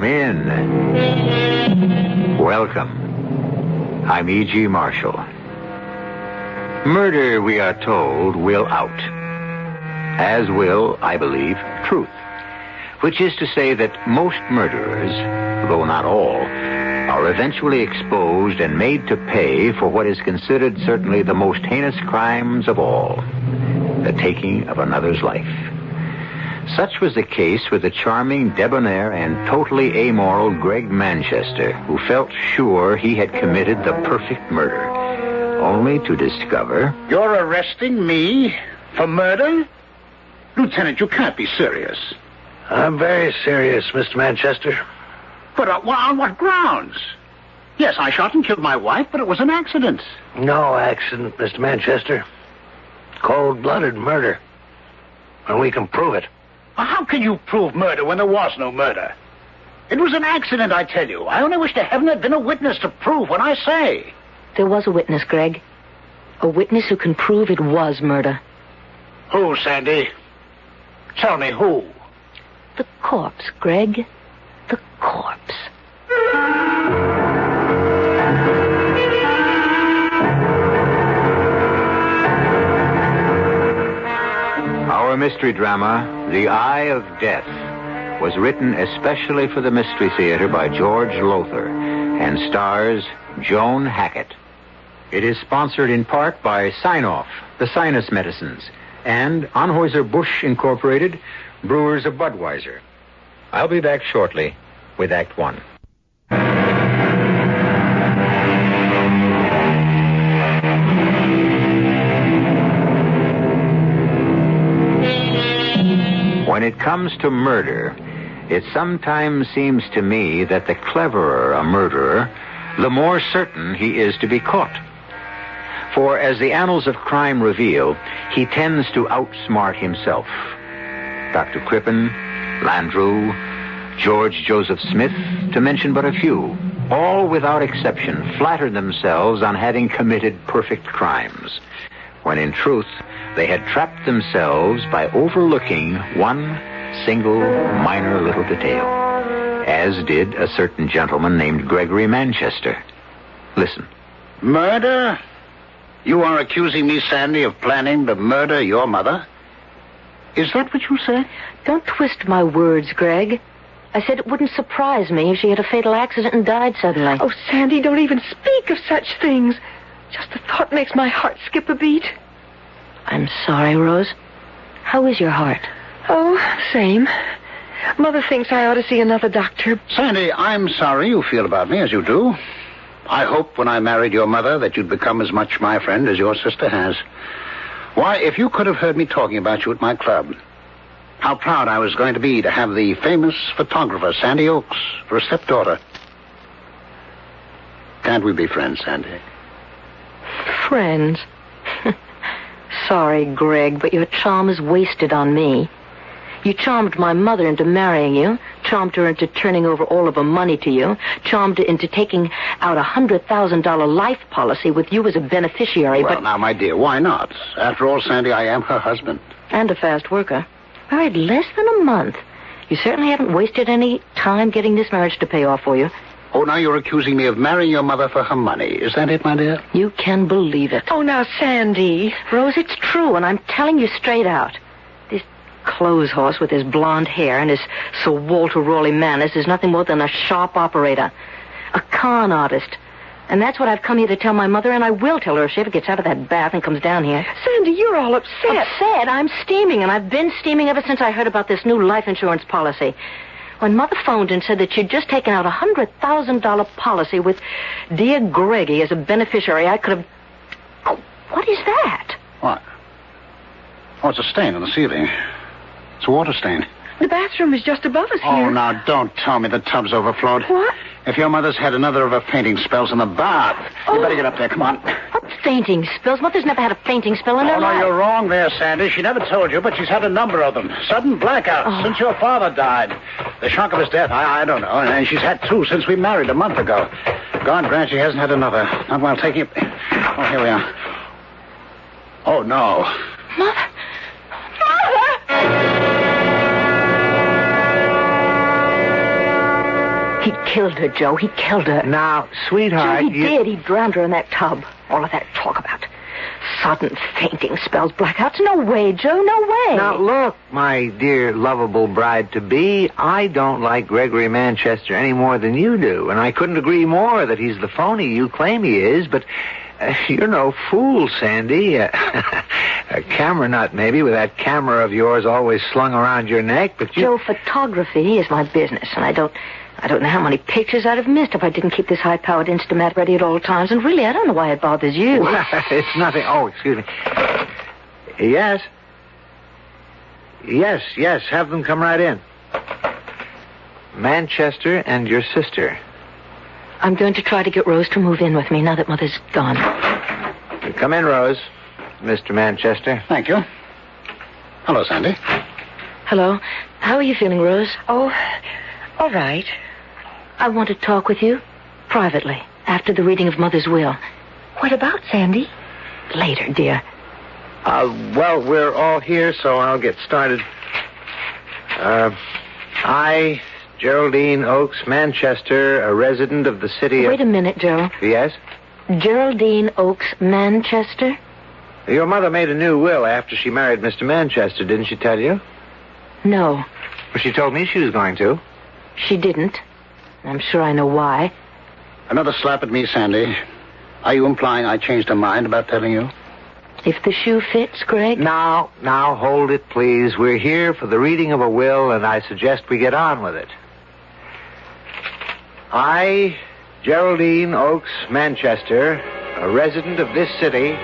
Come in. Welcome. I'm E.G. Marshall. Murder, we are told, will out. As will, I believe, truth. Which is to say that most murderers, though not all, are eventually exposed and made to pay for what is considered certainly the most heinous crimes of all, the taking of another's life. Such was the case with the charming, debonair, and totally amoral Greg Manchester, who felt sure he had committed the perfect murder, only to discover... You're arresting me for murder? Lieutenant, you can't be serious. I'm very serious, Mr. Manchester. But on what grounds? Yes, I shot and killed my wife, but it was an accident. No accident, Mr. Manchester. Cold-blooded murder. And we can prove it. How can you prove murder when there was no murder? It was an accident, I tell you. I only wish to heaven there'd been a witness to prove what I say. There was a witness, Greg. A witness who can prove it was murder. Who, Sandy? Tell me who. The corpse, Greg. The corpse. Our mystery drama, The Eye of Death, was written especially for the Mystery Theater by George Lothar and stars Joan Hackett. It is sponsored in part by Sign-Off, the Sinus Medicines, and Anheuser-Busch Incorporated, Brewers of Budweiser. I'll be back shortly with Act One. When it comes to murder, it sometimes seems to me that the cleverer a murderer, the more certain he is to be caught. For as the annals of crime reveal, he tends to outsmart himself. Dr. Crippen, Landru, George Joseph Smith, to mention but a few, all without exception flatter themselves on having committed perfect crimes, when in truth they had trapped themselves by overlooking one single minor little detail, as did a certain gentleman named Gregory Manchester. Listen. Murder? You are accusing me, Sandy, of planning to murder your mother? Is that what you said? Don't twist my words, Greg. I said it wouldn't surprise me if she had a fatal accident and died suddenly. Oh, Sandy, don't even speak of such things. Just the thought makes my heart skip a beat. I'm sorry, Rose. How is your heart? Oh, same. Mother thinks I ought to see another doctor. Sandy, I'm sorry you feel about me as you do. I hoped when I married your mother that you'd become as much my friend as your sister has. Why, if you could have heard me talking about you at my club, how proud I was going to be to have the famous photographer, Sandy Oakes, for a stepdaughter. Can't we be friends, Sandy? Friends? Sorry, Greg, but your charm is wasted on me. You charmed my mother into marrying you, charmed her into turning over all of her money to you, charmed her into taking out a $100,000 life policy with you as a beneficiary, Well, now, my dear, why not? After all, Sandy, I am her husband. And a fast worker. Married less than a month. You certainly haven't wasted any time getting this marriage to pay off for you. Oh, now you're accusing me of marrying your mother for her money. Is that it, my dear? You can believe it. Oh, now, Sandy. Rose, it's true, and I'm telling you straight out. This clothes horse with his blonde hair and his Sir Walter Raleigh manners is nothing more than a sharp operator. A con artist. And that's what I've come here to tell my mother, and I will tell her if she ever gets out of that bath and comes down here. Sandy, you're all upset. Upset? I'm steaming, and I've been steaming ever since I heard about this new life insurance policy. When Mother phoned and said that she'd just taken out a $100,000 policy with dear Greggy as a beneficiary, I could have... Oh, what is that? What? Oh, it's a stain on the ceiling. It's a water stain. The bathroom is just above us here. Oh, now, don't tell me the tub's overflowed. What? If your mother's had another of her fainting spells in the bath, you better get up there. Come on. What fainting spells? Mother's never had a fainting spell in her life. Oh, no, you're wrong there, Sandy. She never told you, but she's had a number of them. Sudden blackouts since your father died. The shock of his death, I don't know. And she's had two since we married a month ago. God grant she hasn't had another. Not while taking it. Oh, here we are. Oh, no. Mother! Mother! killed her, Joe. He killed her. Now, sweetheart... Joe, he did. He drowned her in that tub. All of that talk about sudden fainting spells, blackouts. No way, Joe, no way. Now, look, my dear, lovable bride-to-be, I don't like Gregory Manchester any more than you do, and I couldn't agree more that he's the phony you claim he is, but you're no fool, Sandy. A camera nut, maybe, with that camera of yours always slung around your neck, but you... Joe, photography is my business, and I don't know how many pictures I'd have missed if I didn't keep this high-powered Instamat ready at all times. And really, I don't know why it bothers you. Well, it's nothing. Oh, excuse me. Yes. Yes. Have them come right in. Manchester and your sister. I'm going to try to get Rose to move in with me now that Mother's gone. Come in, Rose. Mr. Manchester. Thank you. Hello, Sandy. Hello. How are you feeling, Rose? Oh, all right. I want to talk with you privately after the reading of Mother's will. What about, Sandy? Later, dear. Well, we're all here, so I'll get started. I, Geraldine Oakes Manchester, a resident of the city of... Wait a minute, Joe. Yes? Geraldine Oakes Manchester? Your mother made a new will after she married Mr. Manchester, didn't she tell you? No. Well, she told me she was going to. She didn't. I'm sure I know why. Another slap at me, Sandy. Are you implying I changed her mind about telling you? If the shoe fits, Greg? Now, hold it, please. We're here for the reading of a will, and I suggest we get on with it. I, Geraldine Oakes Manchester, a resident of this city...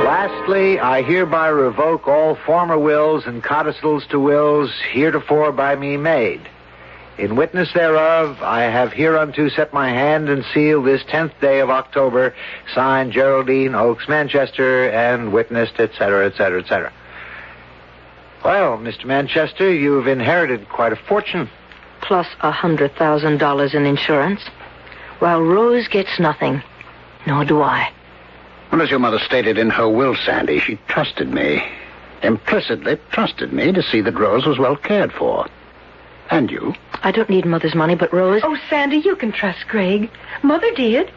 Lastly, I hereby revoke all former wills and codicils to wills heretofore by me made. In witness thereof, I have hereunto set my hand and seal this 10th day of October, signed Geraldine Oakes Manchester, and witnessed, etc., etc., etc. Well, Mr. Manchester, you've inherited quite a fortune. Plus $100,000 in insurance. While Rose gets nothing, nor do I. Well, as your mother stated in her will, Sandy, she trusted me. Implicitly trusted me to see that Rose was well cared for. And you? I don't need Mother's money, but Rose... Oh, Sandy, you can trust Greg. Mother did.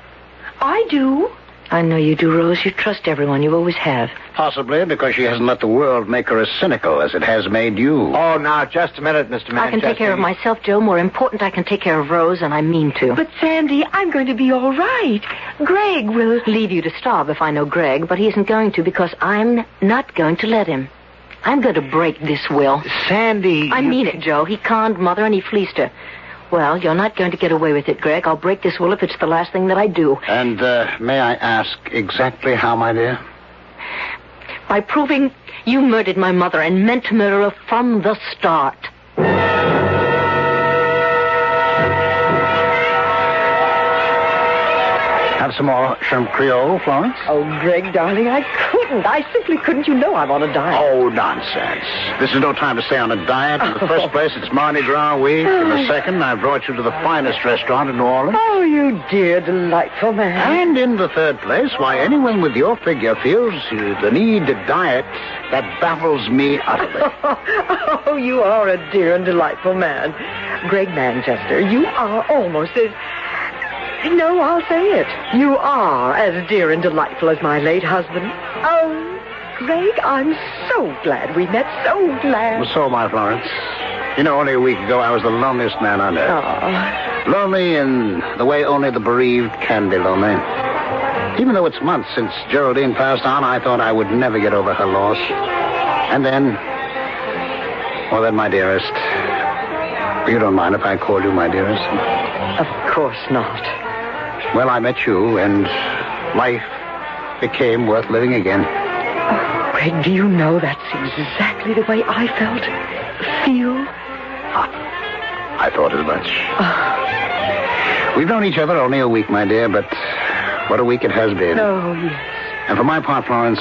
I do. I know you do, Rose. You trust everyone. You always have. Possibly because she hasn't let the world make her as cynical as it has made you. Oh, now, just a minute, Mr. Manchester. I can take care of myself, Joe. More important, I can take care of Rose, and I mean to. But, Sandy, I'm going to be all right. Greg will... Leave you to starve if I know Greg, but he isn't going to because I'm not going to let him. I'm going to break this will. Sandy... I mean it, Joe. He conned Mother and he fleeced her. Well, you're not going to get away with it, Greg. I'll break this will if it's the last thing that I do. And, may I ask exactly how, my dear? By proving you murdered my mother and meant to murder her from the start. Have some more shrimp Creole, Florence? Oh, Greg, darling, I couldn't. I simply couldn't. You know I'm on a diet. Oh, nonsense. This is no time to stay on a diet. In the first place, it's Mardi Gras week. In the second, I brought you to the finest restaurant in New Orleans. Oh, you dear, delightful man. And in the third place, why anyone with your figure feels the need to diet, that baffles me utterly. Oh, you are a dear and delightful man. Greg Manchester, you are almost as... No, I'll say it. You are as dear and delightful as my late husband. Oh, Greg, I'm so glad we met. So glad. Well, so am I, Florence. You know, only a week ago, I was the loneliest man on earth. Oh. Lonely in the way only the bereaved can be lonely. Even though it's months since Geraldine passed on, I thought I would never get over her loss. And then, my dearest. You don't mind if I call you my dearest? Of course not. Well, I met you, and life became worth living again. Oh, Greg, do you know that's exactly the way I feel? I thought as much. We've known each other only a week, my dear, but what a week it has been. Oh, yes. And for my part, Florence,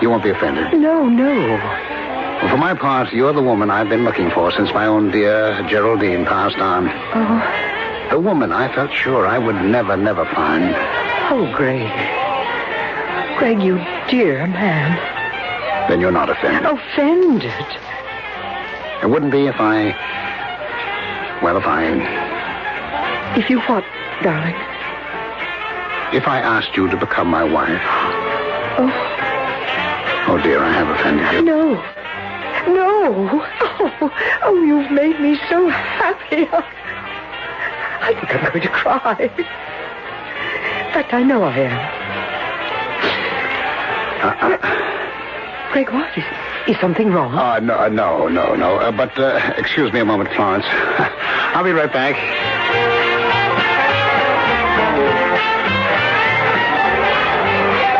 you won't be offended. No. Well, for my part, you're the woman I've been looking for since my own dear Geraldine passed on. Oh. The woman I felt sure I would never find. Oh, Greg. Greg, you dear man. Then you're not offended. Offended? It wouldn't be if I... If you what, darling? If I asked you to become my wife. Oh, dear, I have offended you. No. Oh, you've made me so happy. I think I'm going to cry. In fact, I know I am. Greg, what? Is something wrong? No. But excuse me a moment, Florence. I'll be right back.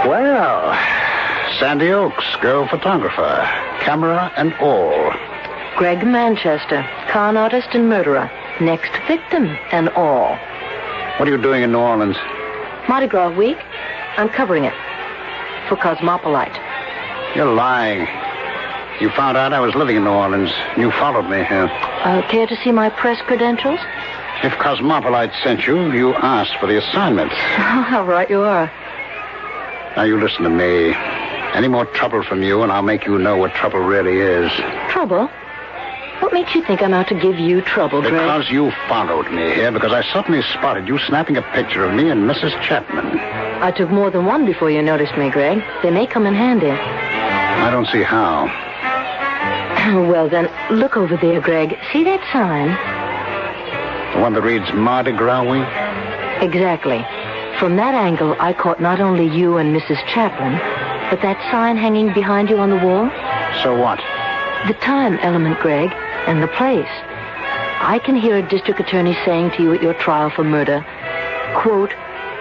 Well, Sandy Oaks, girl photographer, camera and all. Greg Manchester, con artist and murderer. Next victim and all. What are you doing in New Orleans? Mardi Gras week. I'm covering it. For Cosmopolite. You're lying. You found out I was living in New Orleans. You followed me here. Care to see my press credentials? If Cosmopolite sent you, you asked for the assignment. How right you are. Now you listen to me. Any more trouble from you, and I'll make you know what trouble really is. Trouble? What makes you think I'm out to give you trouble, Greg? Because you followed me here, because I suddenly spotted you snapping a picture of me and Mrs. Chapman. I took more than one before you noticed me, Greg. They may come in handy. I don't see how. Well, then, look over there, Greg. See that sign? The one that reads Mardi Gras Week? Exactly. From that angle, I caught not only you and Mrs. Chapman, but that sign hanging behind you on the wall. So what? The time element, Greg, and the place. I can hear a district attorney saying to you at your trial for murder, quote,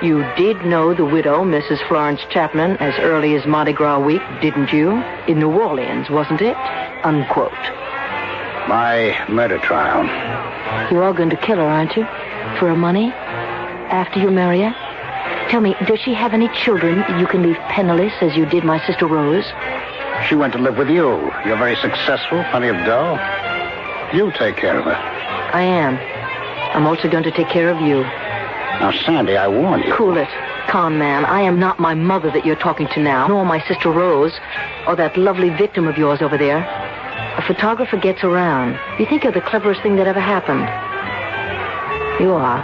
"You did know the widow, Mrs. Florence Chapman, as early as Mardi Gras week, didn't you? In New Orleans, wasn't it?" Unquote. My murder trial. You are going to kill her, aren't you? For her money? After you marry her? Tell me, does she have any children you can leave penniless as you did my sister Rose? She went to live with you. You're very successful, plenty of dough. You take care of her. I am. I'm also going to take care of you. Now, Sandy, I warn you. Cool it, con man. I am not my mother that you're talking to now, nor my sister Rose, or that lovely victim of yours over there. A photographer gets around. You think you're the cleverest thing that ever happened. You are.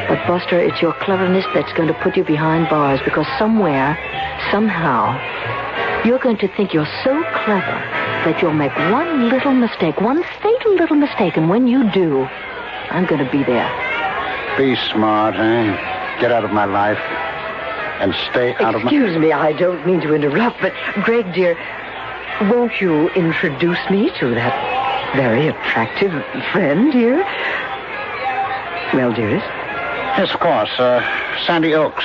But, Buster, it's your cleverness that's going to put you behind bars, because somewhere, somehow, you're going to think you're so clever that you'll make one little mistake, one fatal little mistake, and when you do, I'm going to be there. Be smart, eh? Get out of my life and stay out of my... Excuse me, I don't mean to interrupt, but, Greg, dear, won't you introduce me to that very attractive friend here? Well, dearest? Yes, of course. Sandy Oaks,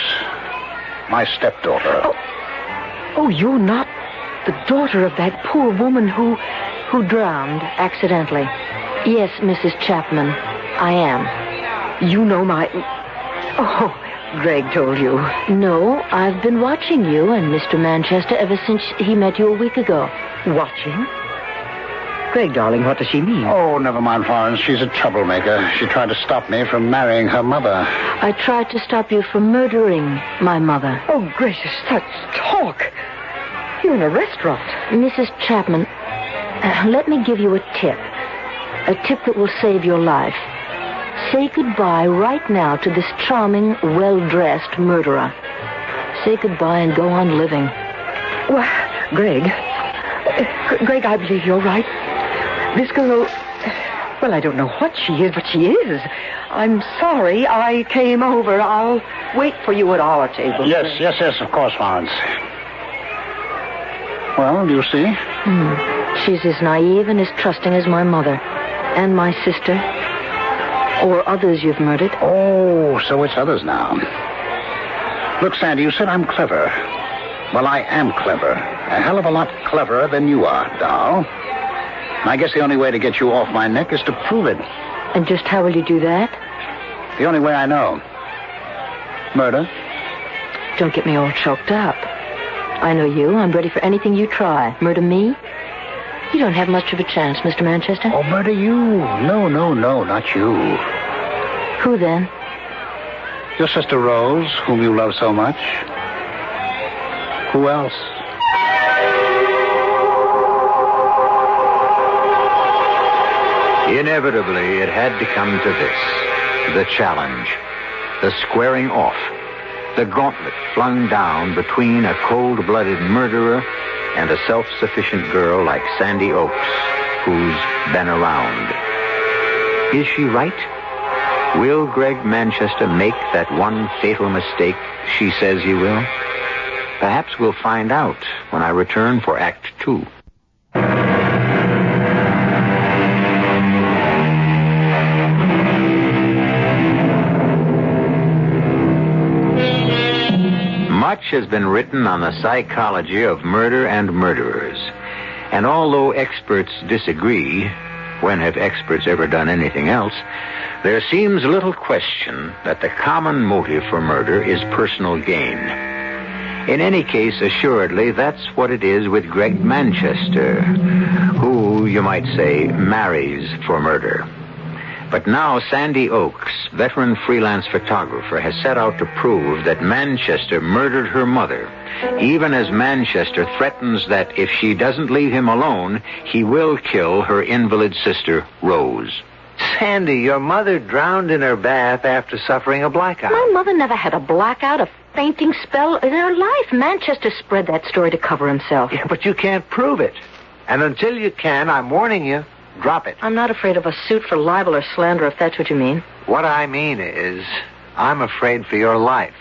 my stepdaughter. Oh, you're not the daughter of that poor woman who drowned accidentally. Yes, Mrs. Chapman, I am. You know my... Oh, Greg told you. No, I've been watching you and Mr. Manchester ever since he met you a week ago. Watching? Greg, darling, what does she mean? Oh, never mind, Florence. She's a troublemaker. She tried to stop me from marrying her mother. I tried to stop you from murdering my mother. Oh, gracious, such talk. You're in a restaurant. Mrs. Chapman, let me give you a tip. A tip that will save your life. Say goodbye right now to this charming, well-dressed murderer. Say goodbye and go on living. Well, Greg, I believe you're right. This girl, well, I don't know what she is, but she is. I'm sorry I came over. I'll wait for you at our table. Yes, of course, Florence. Well, do you see? She's as naive and as trusting as my mother. And my sister. Or others you've murdered. Oh, so it's others now. Look, Sandy, you said I'm clever. Well, I am clever. A hell of a lot cleverer than you are, doll. And I guess the only way to get you off my neck is to prove it. And just how will you do that? The only way I know. Murder. Don't get me all choked up. I know you. I'm ready for anything you try. Murder me? You don't have much of a chance, Mr. Manchester. Oh, murder you. No, not you. Who then? Your sister Rose, whom you love so much. Who else? Inevitably, it had to come to this. The challenge. The squaring off. The gauntlet flung down between a cold-blooded murderer and a self-sufficient girl like Sandy Oakes, who's been around. Is she right? Will Greg Manchester make that one fatal mistake she says he will? Perhaps we'll find out when I return for Act 2. Much has been written on the psychology of murder and murderers. And although experts disagree, when have experts ever done anything else, there seems little question that the common motive for murder is personal gain. In any case, assuredly, that's what it is with Greg Manchester, who, you might say, marries for murder. But now Sandy Oakes, veteran freelance photographer, has set out to prove that Manchester murdered her mother, even as Manchester threatens that if she doesn't leave him alone, he will kill her invalid sister, Rose. Sandy, your mother drowned in her bath after suffering a blackout. My mother never had a blackout, a fainting spell in her life. Manchester spread that story to cover himself. Yeah, but you can't prove it. And until you can, I'm warning you, drop it. I'm not afraid of a suit for libel or slander, if that's what you mean. What I mean is, I'm afraid for your life,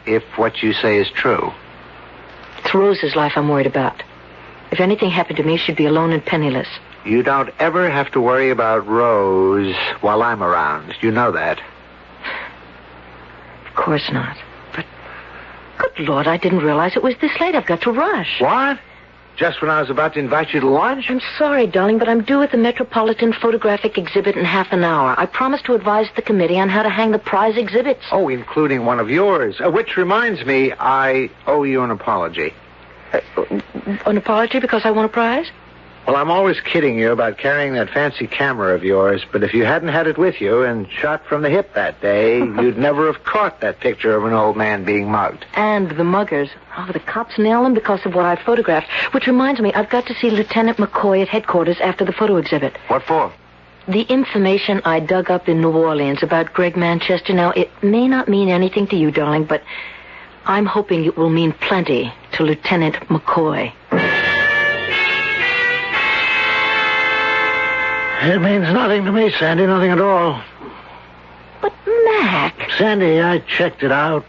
if what you say is true. It's Rose's life I'm worried about. If anything happened to me, she'd be alone and penniless. You don't ever have to worry about Rose while I'm around. You know that. Of course not. But, good Lord, I didn't realize it was this late. I've got to rush. What? Just when I was about to invite you to lunch? I'm sorry, darling, but I'm due at the Metropolitan Photographic Exhibit in half an hour. I promised to advise the committee on how to hang the prize exhibits. Oh, including one of yours. Which reminds me, I owe you an apology. An apology because I won a prize? Well, I'm always kidding you about carrying that fancy camera of yours, but if you hadn't had it with you and shot from the hip that day, you'd never have caught that picture of an old man being mugged. And the muggers. Oh, the cops nail them because of what I photographed. Which reminds me, I've got to see Lieutenant McCoy at headquarters after the photo exhibit. What for? The information I dug up in New Orleans about Greg Manchester. Now, it may not mean anything to you, darling, but I'm hoping it will mean plenty to Lieutenant McCoy. It means nothing to me, Sandy, nothing at all. But, Mac... Sandy, I checked it out.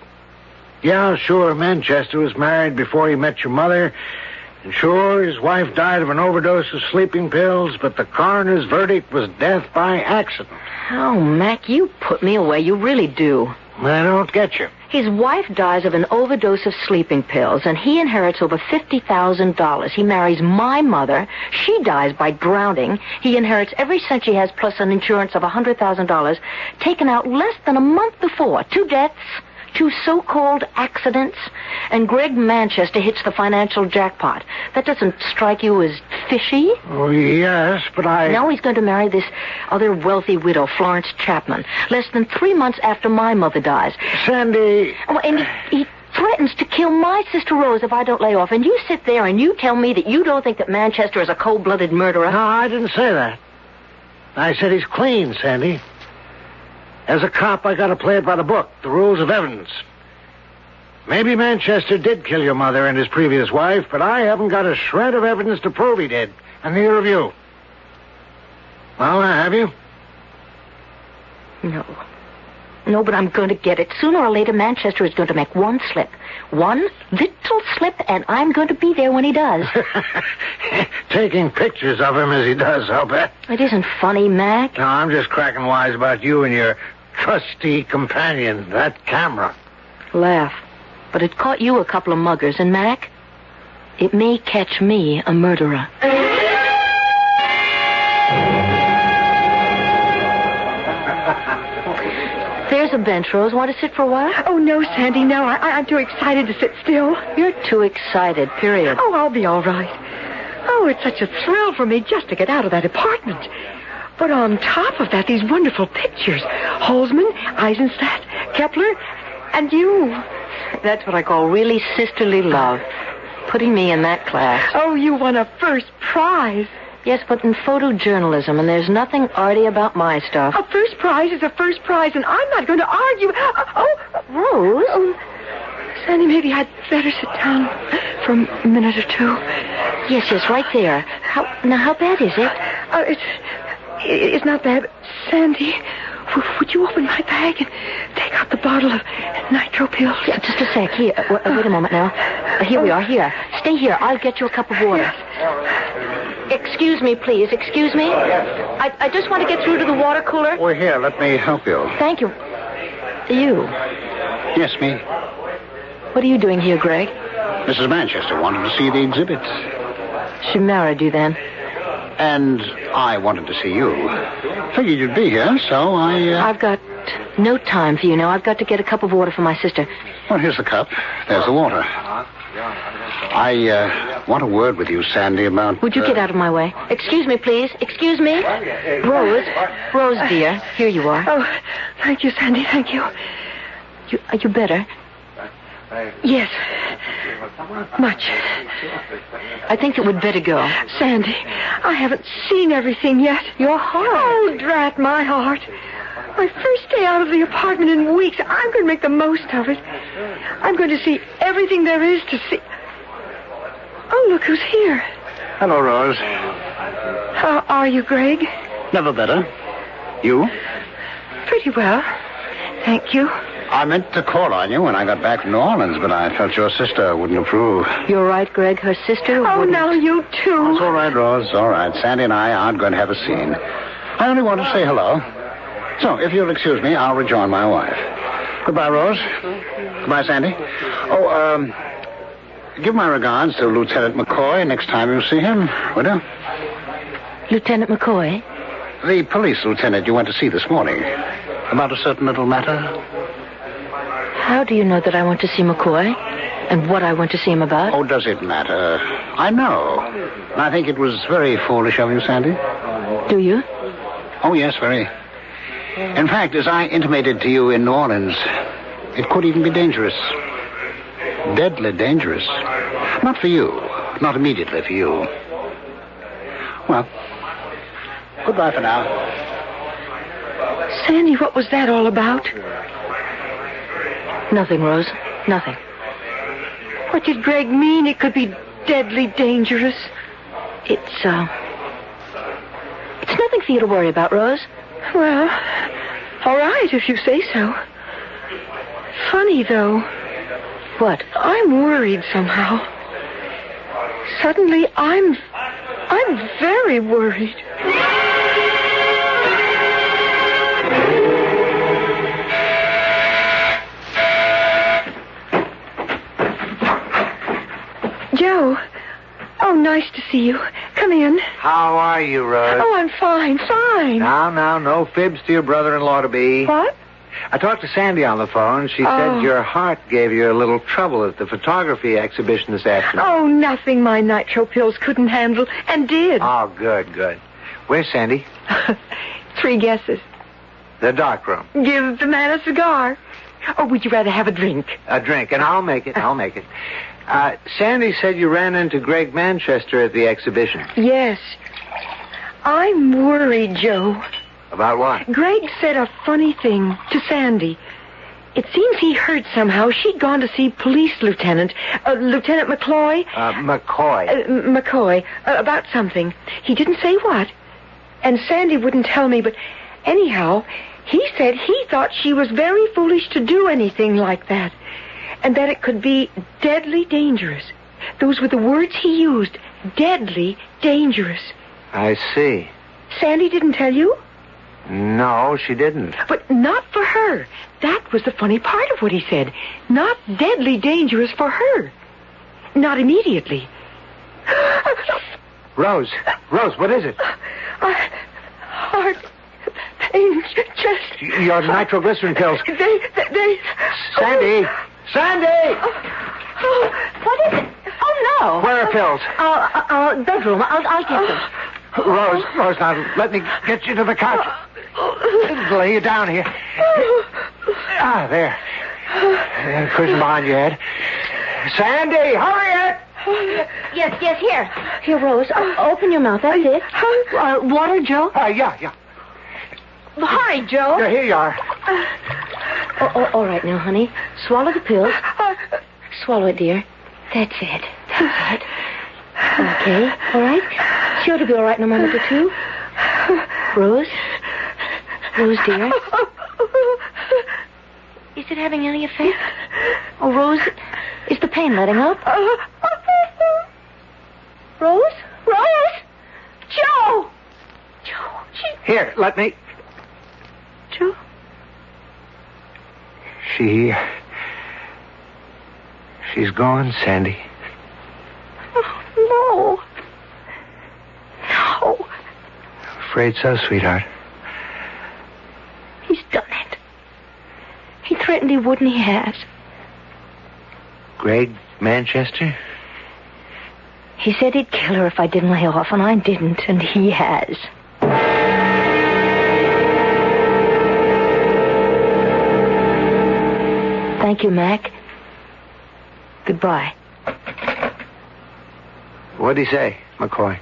Yeah, sure, Manchester was married before he met your mother. And sure, his wife died of an overdose of sleeping pills, but the coroner's verdict was death by accident. Oh, Mac, you put me away. You really do. I don't get you. His wife dies of an overdose of sleeping pills, and he inherits over $50,000. He marries my mother. She dies by drowning. He inherits every cent she has, plus an insurance of $100,000, taken out less than a month before. 2 deaths, 2 so-called accidents, and Greg Manchester hits the financial jackpot. That doesn't strike you as fishy? Oh, yes, but Now he's going to marry this other wealthy widow, Florence Chapman, less than 3 months after my mother dies. Sandy... Oh, and he threatens to kill my sister Rose if I don't lay off. And you sit there and you tell me that you don't think that Manchester is a cold-blooded murderer? No, I didn't say that. I said he's clean, Sandy. As a cop, I got to play it by the book, the rules of evidence. Maybe Manchester did kill your mother and his previous wife, but I haven't got a shred of evidence to prove he did, and neither of you. Well, have you? No, but I'm going to get it. Sooner or later, Manchester is going to make one slip. One little slip, and I'm going to be there when he does. Taking pictures of him as he does, I'll bet. It isn't funny, Mac. No, I'm just cracking wise about you and your trusty companion, that camera. Laugh. But it caught you a couple of muggers, and Mac, it may catch me a murderer. There's a bench, Rose. Want to sit for a while? Oh, no, Sandy, no. I'm too excited to sit still. You're too excited, period. Oh, I'll be all right. Oh, it's such a thrill for me just to get out of that apartment. But on top of that, these wonderful pictures. Holzman, Eisenstadt, Kepler, and you. That's what I call really sisterly love. Putting me in that class. Oh, you won a first prize. Yes, but in photojournalism, and there's nothing arty about my stuff. A first prize is a first prize, and I'm not going to argue. Rose? Sandy, maybe I'd better sit down for a minute or two. Yes, right there. How bad is it? It's not bad. But Sandy, would you open my bag and take out the bottle of nitro pills? Yeah, just a sec. Here, wait a moment now. Here we are. Here. Stay here. I'll get you a cup of water. Yes. Excuse me, please. Excuse me. I just want to get through to the water cooler. We're here. Let me help you. Thank you. You? Yes, me. What are you doing here, Greg? Mrs. Manchester wanted to see the exhibits. She married you then? And I wanted to see you. Figured you'd be here, so I've got no time for you now. I've got to get a cup of water for my sister. Well, here's the cup. There's the water. I want a word with you, Sandy, about... Would you get out of my way? Excuse me, please. Excuse me. Rose, dear. Here you are. Oh, thank you, Sandy. Thank you. Are you better? Yes. Much. I think it would better go. Sandy, I haven't seen everything yet. Your heart. Oh, drat my heart. My first day out of the apartment in weeks. I'm going to make the most of it. I'm going to see everything there is to see. Oh, look who's here. Hello, Rose. How are you, Greg? Never better. You? Pretty well. Thank you. I meant to call on you when I got back from New Orleans, but I felt your sister wouldn't approve. You're right, Greg. Her sister wouldn't. Now you too. It's all right, Rose. All right. Sandy and I aren't going to have a scene. I only want to say hello. So, if you'll excuse me, I'll rejoin my wife. Goodbye, Rose. Goodbye, Sandy. Oh, give my regards to Lieutenant McCoy next time you see him, will you? Lieutenant McCoy? The police lieutenant you went to see this morning. About a certain little matter. How do you know that I want to see McCoy? And what I want to see him about? Oh, does it matter? I know. And I think it was very foolish of you, Sandy. Do you? Oh, yes, very. In fact, as I intimated to you in New Orleans, it could even be dangerous. Deadly dangerous. Not for you. Not immediately for you. Well, goodbye for now. Sandy, what was that all about? Nothing, Rose. Nothing. What did Greg mean? It could be deadly dangerous. It's nothing for you to worry about, Rose. Well, all right, if you say so. Funny, though. What? I'm worried somehow. Suddenly, I'm very worried. Joe. Oh, nice to see you. Come in. How are you, Rose? Oh, I'm fine. Now, no fibs to your brother-in-law-to-be. What? I talked to Sandy on the phone. She said your heart gave you a little trouble at the photography exhibition this afternoon. Oh, nothing my nitro pills couldn't handle, and did. Oh, good. Where's Sandy? 3 guesses. The dark room. Give the man a cigar. Or would you rather have a drink? A drink, and I'll make it. Sandy said you ran into Greg Manchester at the exhibition. Yes. I'm worried, Joe. About what? Greg said a funny thing to Sandy. It seems he heard somehow she'd gone to see Police Lieutenant McCoy. McCoy, about something. He didn't say what. And Sandy wouldn't tell me, but anyhow, he said he thought she was very foolish to do anything like that. And that it could be deadly dangerous. Those were the words he used. Deadly dangerous. I see. Sandy didn't tell you? No, she didn't. But not for her. That was the funny part of what he said. Not deadly dangerous for her. Not immediately. Rose, what is it? Heart pain, chest. Your nitroglycerin pills. They... Sandy! What is it? Oh, no. Where are pills? Bedroom. I'll get them. Rose, now, let me get you to the couch. Lay you down here. There. Cushion behind your head. Sandy, hurry it! Yes, here. Here, Rose. Open your mouth. That's it. Water, Joe? Yeah. Hurry, Joe. Yeah, here you are. All right now, honey. Swallow the pills. Swallow it, dear. That's it. Okay, all right? Sure to be all right in a moment or two. Rose, dear. Is it having any effect? Oh, Rose, is the pain letting up? Rose? Joe! Here, let me... Joe? She's gone, Sandy. Oh, no. Afraid so, sweetheart. He's done it. He threatened he would, and he has. Greg Manchester? He said he'd kill her if I didn't lay off, and I didn't, and he has. Thank you, Mac. Goodbye. What'd he say, McCoy?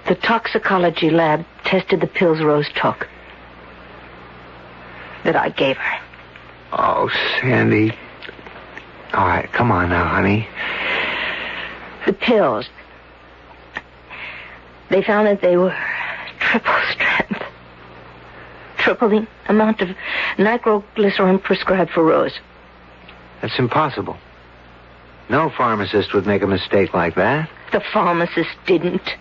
The toxicology lab tested the pills Rose took. That I gave her. Oh, Sandy. All right, come on now, honey. The pills. They found that they were triple strength. Triple the amount of nitroglycerin prescribed for Rose. That's impossible. No pharmacist would make a mistake like that. The pharmacist didn't.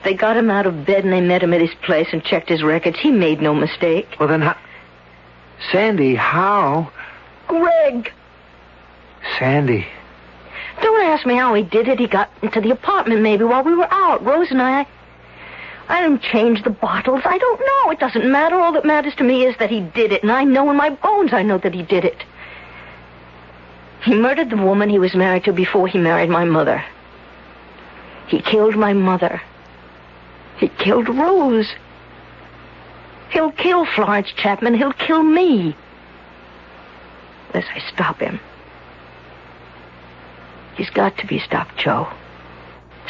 They got him out of bed and they met him at his place and checked his records. He made no mistake. Well, then how... Sandy, how? Greg. Sandy. Don't ask me how he did it. He got into the apartment maybe while we were out. Rose and I didn't change the bottles. I don't know. It doesn't matter. All that matters to me is that he did it. And I know in my bones I know that he did it. He murdered the woman he was married to before he married my mother. He killed my mother. He killed Rose. He'll kill Florence Chapman. He'll kill me. Unless I stop him. He's got to be stopped, Joe.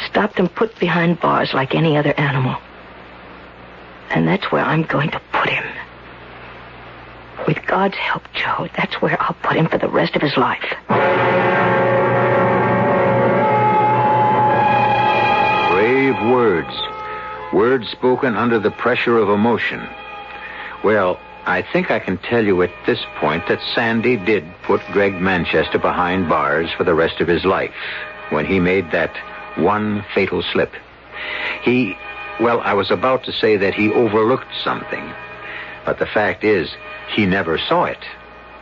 Stopped and put behind bars like any other animal. And that's where I'm going to put him. With God's help, Joe, that's where I'll put him for the rest of his life. Brave words. Words spoken under the pressure of emotion. Well, I think I can tell you at this point that Sandy did put Greg Manchester behind bars for the rest of his life when he made that one fatal slip. I was about to say that he overlooked something. But the fact is, he never saw it.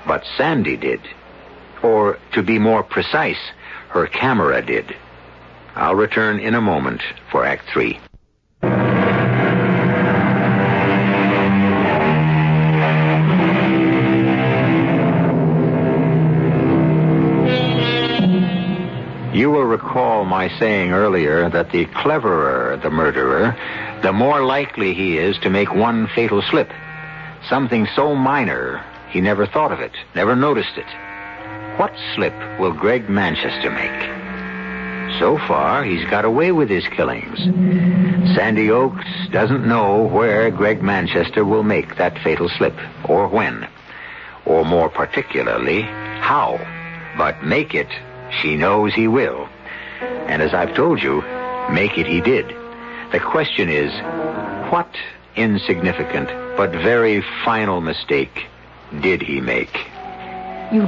But Sandy did. Or, to be more precise, her camera did. I'll return in a moment for Act 3. You will recall my saying earlier that the cleverer the murderer, the more likely he is to make one fatal slip. Something so minor, he never thought of it, never noticed it. What slip will Greg Manchester make? So far, he's got away with his killings. Sandy Oaks doesn't know where Greg Manchester will make that fatal slip, or when, or more particularly, how. But make it, she knows he will. And as I've told you, make it he did. The question is, what insignificant but very final mistake did he make? You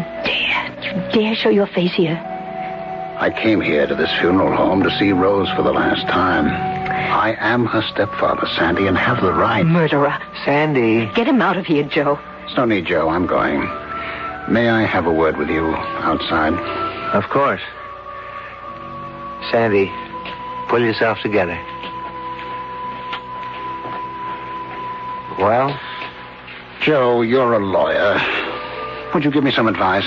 dare show your face here? I came here to this funeral home to see Rose for the last time. I am her stepfather, Sandy, and have the right. Murderer. Sandy. Get him out of here, Joe. There's no need, Joe. I'm going. May I have a word with you outside? Of course. Sandy, pull yourself together. Well? Joe, you're a lawyer. Would you give me some advice?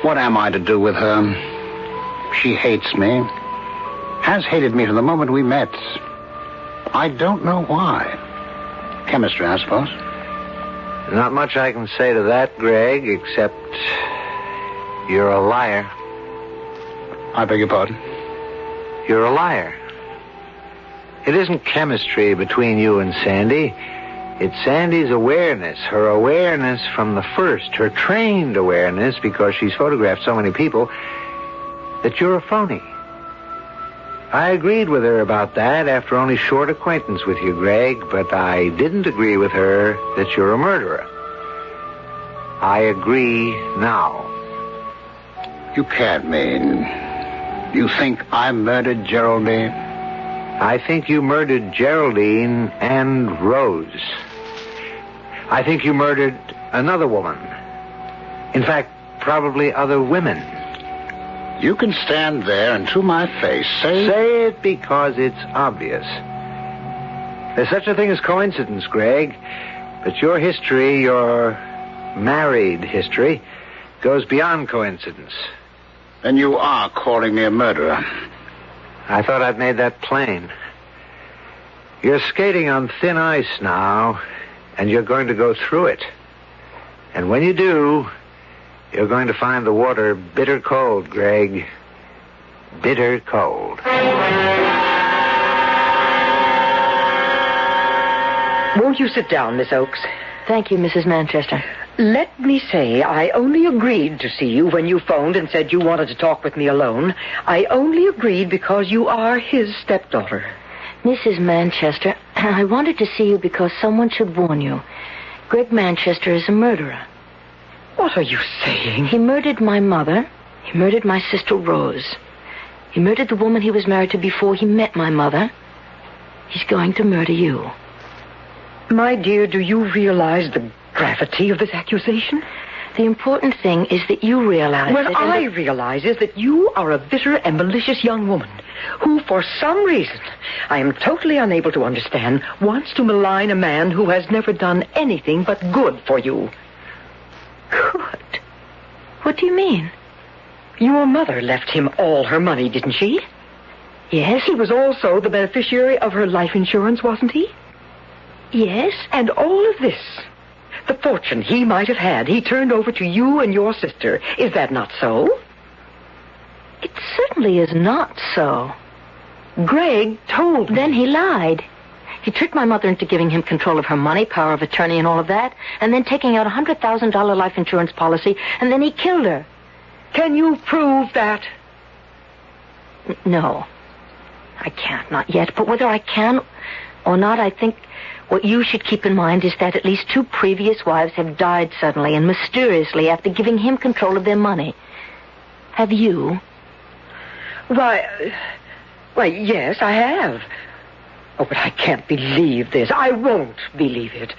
What am I to do with her? She hates me. Has hated me from the moment we met. I don't know why. Chemistry, I suppose. Not much I can say to that, Greg, except you're a liar. I beg your pardon? You're a liar. It isn't chemistry between you and Sandy. It's Sandy's awareness, her awareness from the first, her trained awareness, because she's photographed so many people, that you're a phony. I agreed with her about that after only short acquaintance with you, Greg, but I didn't agree with her that you're a murderer. I agree now. You can't mean... You think I murdered Geraldine? I think you murdered Geraldine and Rose. I think you murdered another woman. In fact, probably other women. You can stand there and to my face say... Say it because it's obvious. There's such a thing as coincidence, Greg. But your history, your married history, goes beyond coincidence. Then you are calling me a murderer. I thought I'd made that plain. You're skating on thin ice now, and you're going to go through it. And when you do, you're going to find the water bitter cold, Greg. Bitter cold. Won't you sit down, Miss Oakes? Thank you, Mrs. Manchester. Let me say, I only agreed to see you when you phoned and said you wanted to talk with me alone. I only agreed because you are his stepdaughter. Mrs. Manchester, I wanted to see you because someone should warn you. Greg Manchester is a murderer. What are you saying? He murdered my mother. He murdered my sister Rose. He murdered the woman he was married to before he met my mother. He's going to murder you. My dear, do you realize the gravity of this accusation? The important thing is that you realize What I realize is that you are a bitter and malicious young woman who, for some reason, I am totally unable to understand, wants to malign a man who has never done anything but good for you. Good? What do you mean? Your mother left him all her money, didn't she? Yes. He was also the beneficiary of her life insurance, wasn't he? Yes. And all of this, the fortune he might have had, he turned over to you and your sister. Is that not so? It certainly is not so. Greg told me. Then he lied. He tricked my mother into giving him control of her money, power of attorney and all of that, and then taking out a $100,000 life insurance policy, and then he killed her. Can you prove that? No. I can't, not yet. But whether I can or not, I think what you should keep in mind is that at least 2 previous wives have died suddenly and mysteriously after giving him control of their money. Have you? Why, yes, I have. Oh, but I can't believe this. I won't believe it.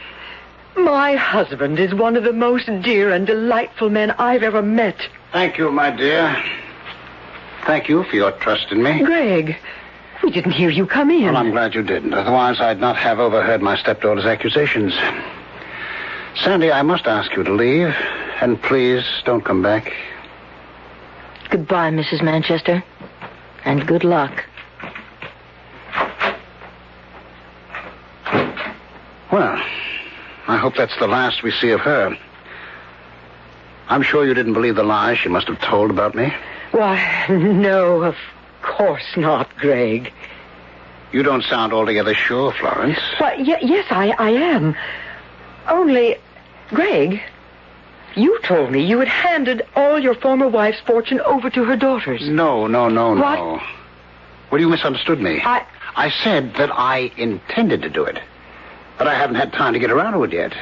My husband is one of the most dear and delightful men I've ever met. Thank you, my dear. Thank you for your trust in me. Greg, we didn't hear you come in. Well, I'm glad you didn't. Otherwise, I'd not have overheard my stepdaughter's accusations. Sandy, I must ask you to leave. And please, don't come back. Goodbye, Mrs. Manchester. And good luck. Well, I hope that's the last we see of her. I'm sure you didn't believe the lies she must have told about me. Why, no, of course not, Greg. You don't sound altogether sure, Florence. Why, yes, I am. Only, Greg, you told me you had handed all your former wife's fortune over to her daughters. No. What? Well, you misunderstood me. I said that I intended to do it. But I haven't had time to get around to it yet.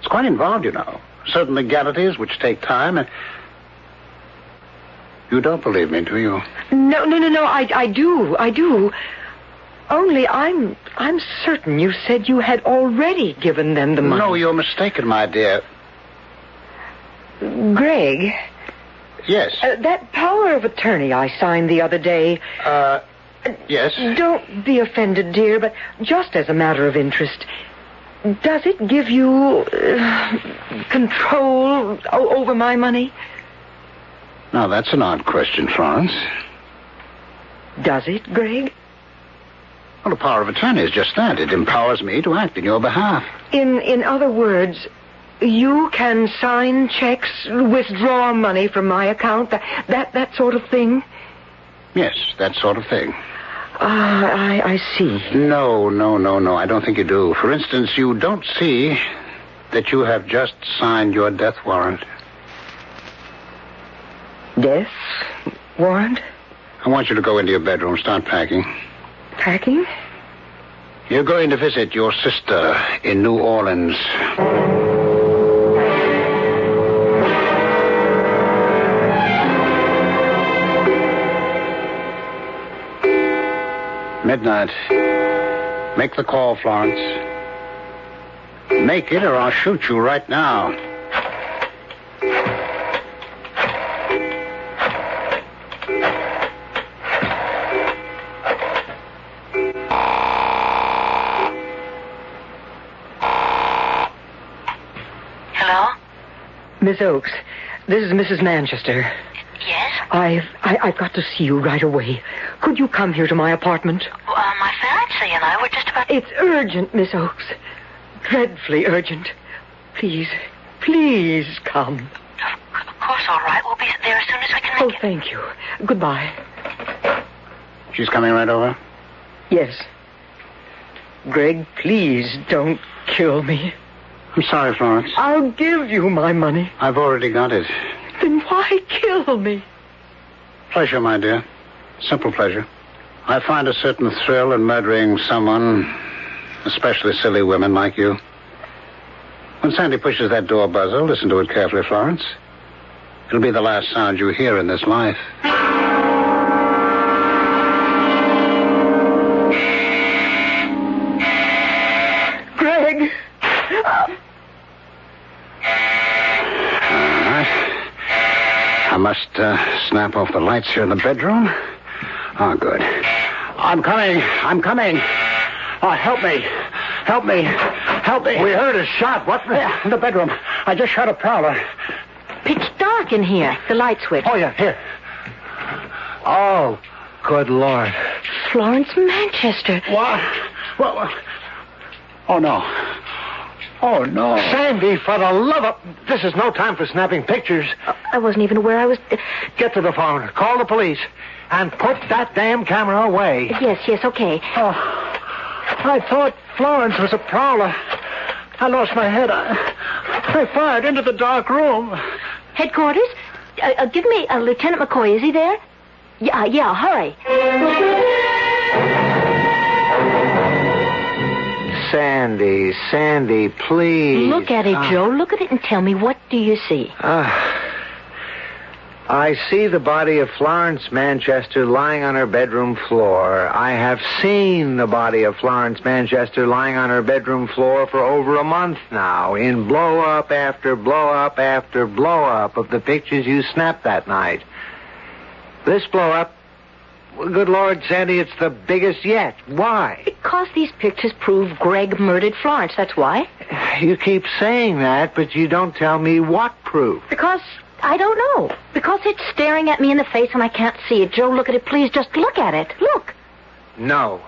It's quite involved, you know. Certain legalities which take time and... You don't believe me, do you? No, I do. Only I'm certain you said you had already given them the money. No, you're mistaken, my dear. Greg? Yes? That power of attorney I signed the other day... Yes? Don't be offended, dear, but just as a matter of interest... Does it give you control over my money? Now, that's an odd question, Florence. Does it, Greg? Well, the power of attorney is just that. It empowers me to act in your behalf. In other words, you can sign checks, withdraw money from my account, that sort of thing? Yes, that sort of thing. I see. No. I don't think you do. For instance, you don't see that you have just signed your death warrant. Death warrant? I want you to go into your bedroom, start packing. Packing? You're going to visit your sister in New Orleans. Midnight. Make the call, Florence. Make it or I'll shoot you right now. Hello? Miss Oakes, this is Mrs. Manchester. Yes? I've got to see you right away. Could you come here to my apartment? My fiancé and I were just about... It's urgent, Miss Oakes. Dreadfully urgent. Please come. Of course, all right. We'll be there as soon as we can make it. Thank you. Goodbye. She's coming right over? Yes. Greg, please don't kill me. I'm sorry, Florence. I'll give you my money. I've already got it. Then why kill me? Pleasure, my dear. Simple pleasure. I find a certain thrill in murdering someone, especially silly women like you. When Sandy pushes that door buzzer, listen to it carefully, Florence. It'll be the last sound you hear in this life. Greg! I must snap off the lights here in the bedroom. Oh, good. I'm coming. Oh, help me. We heard a shot. What? Yeah, in the bedroom. I just shot a prowler. Pitch dark in here. The light switch. Oh, yeah, here. Oh, good Lord. Florence Manchester. What? Oh, no. Sandy, for the love of... This is no time for snapping pictures. I wasn't even aware I was... Get to the phone. Call the police. And put that damn camera away. Yes, okay. Oh, I thought Florence was a prowler. I lost my head. I fired into the dark room. Headquarters? Give me Lieutenant McCoy. Is he there? Yeah, hurry. Sandy, please. Look at it, Joe. Look at it and tell me, what do you see? I see the body of Florence Manchester lying on her bedroom floor. I have seen the body of Florence Manchester lying on her bedroom floor for over a month now, in blow-up after blow-up after blow-up of the pictures you snapped that night. This blow-up, well, good Lord, Sandy, it's the biggest yet. Why? Because these pictures prove Greg murdered Florence, that's why. You keep saying that, but you don't tell me what proof. Because... I don't know. Because it's staring at me in the face and I can't see it. Joe, look at it, please. Just look at it. Look. No.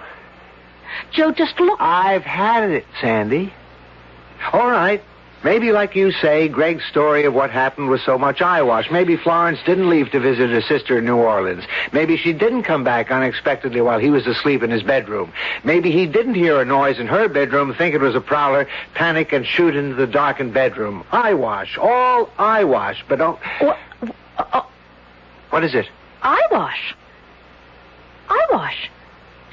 Joe, just look. I've had it, Sandy. All right. Maybe, like you say, Greg's story of what happened was so much eyewash. Maybe Florence didn't leave to visit her sister in New Orleans. Maybe she didn't come back unexpectedly while he was asleep in his bedroom. Maybe he didn't hear a noise in her bedroom, think it was a prowler, panic, and shoot into the darkened bedroom. Eyewash. All eyewash. But don't... What is it? Eyewash.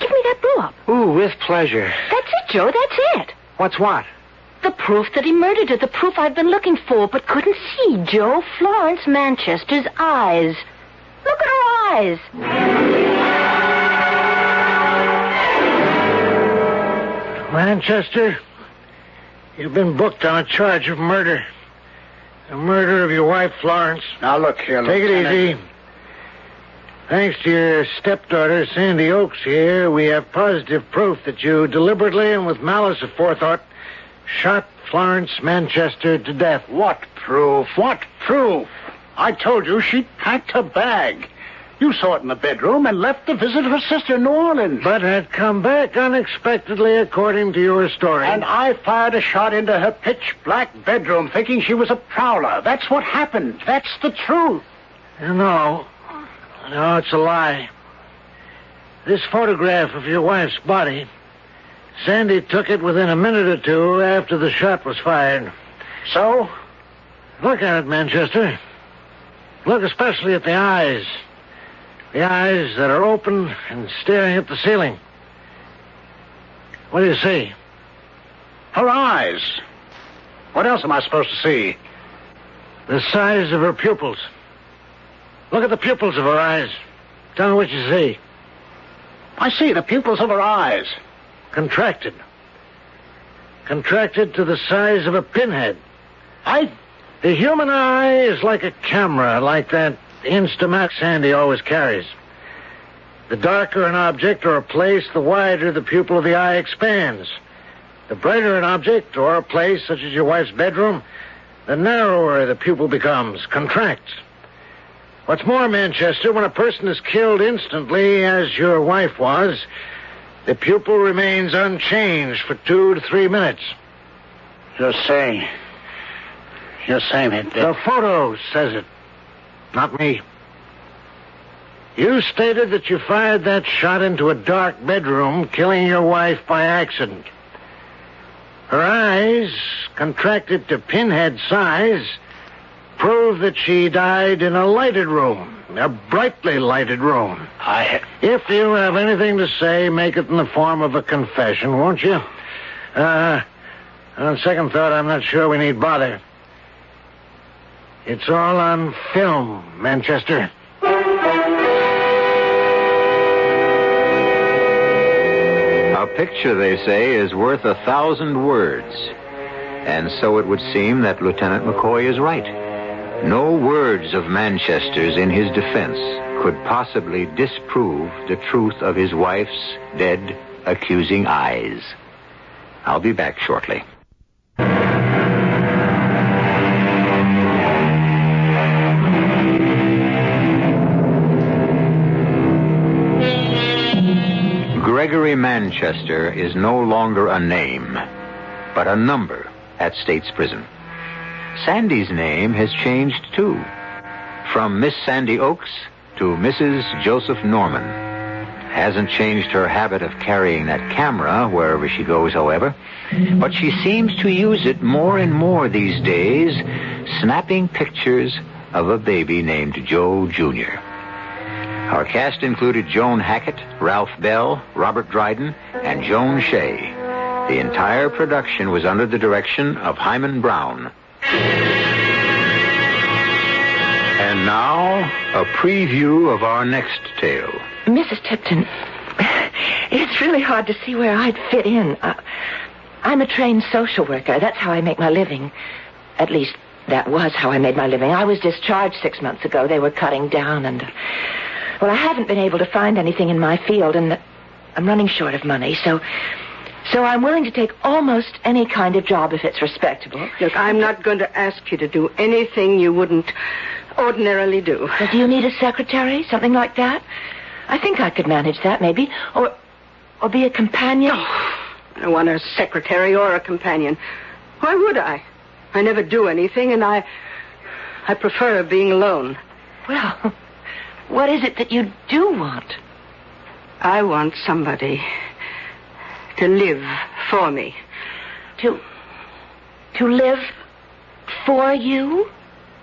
Give me that blow-up. Ooh, with pleasure. That's it, Joe. That's it. What's what? The proof that he murdered her. The proof I've been looking for but couldn't see, Joe. Florence Manchester's eyes. Look at her eyes. Manchester, you've been booked on a charge of murder. The murder of your wife, Florence. Now, look here, Take it easy. Thanks to your stepdaughter, Sandy Oakes here, we have positive proof that you deliberately and with malice aforethought shot Florence Manchester to death. What proof? I told you she packed her bag. You saw it in the bedroom and left to visit her sister in New Orleans. But had come back unexpectedly, according to your story. And I fired a shot into her pitch-black bedroom, thinking she was a prowler. That's what happened. That's the truth. No, it's a lie. This photograph of your wife's body, Sandy took it within a minute or two after the shot was fired. So? Look at it, Manchester. Look especially at the eyes. The eyes that are open and staring at the ceiling. What do you see? Her eyes. What else am I supposed to see? The size of her pupils. Look at the pupils of her eyes. Tell me what you see. I see the pupils of her eyes. Contracted. Contracted to the size of a pinhead. The human eye is like a camera, like that Instamat Sandy always carries. The darker an object or a place, the wider the pupil of the eye expands. The brighter an object or a place, such as your wife's bedroom, the narrower the pupil becomes, contracts. What's more, Manchester, when a person is killed instantly, as your wife was, the pupil remains unchanged for 2 to 3 minutes. You're saying it. The photo says it, not me. You stated that you fired that shot into a dark bedroom, killing your wife by accident. Her eyes, contracted to pinhead size, prove that she died in a lighted room, a brightly lighted room. If you have anything to say, make it in the form of a confession, won't you? On second thought, I'm not sure we need bother. It's all on film, Manchester. A picture, they say, is worth 1,000 words. And so it would seem that Lieutenant McCoy is right. No words of Manchester's in his defense could possibly disprove the truth of his wife's dead, accusing eyes. I'll be back shortly. Gregory Manchester is no longer a name, but a number at State's Prison. Sandy's name has changed, too. From Miss Sandy Oakes to Mrs. Joseph Norman. Hasn't changed her habit of carrying that camera wherever she goes, however. But she seems to use it more and more these days, snapping pictures of a baby named Joe Jr. Our cast included Joan Hackett, Ralph Bell, Robert Dryden, and Joan Shea. The entire production was under the direction of Himan Brown. And now, a preview of our next tale. Mrs. Tipton, it's really hard to see where I'd fit in. I'm a trained social worker. That's how I make my living. At least, that was how I made my living. I was discharged 6 months ago. They were cutting down, and... Well, I haven't been able to find anything in my field, and I'm running short of money, so I'm willing to take almost any kind of job if it's respectable. Look, I'm not going to ask you to do anything you wouldn't ordinarily do. Well, do you need a secretary, something like that? I think I could manage that, maybe, or be a companion. Oh, I don't want a secretary or a companion. Why would I? I never do anything, and I prefer being alone. Well... What is it that you do want? I want somebody to live for me. To live for you?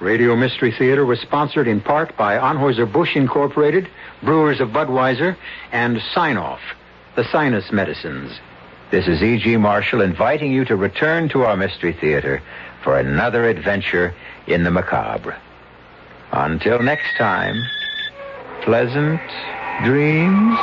Radio Mystery Theater was sponsored in part by Anheuser-Busch Incorporated, Brewers of Budweiser, and Sign-Off, the sinus medicines. This is E.G. Marshall inviting you to return to our Mystery Theater for another adventure in the macabre. Until next time... Pleasant dreams.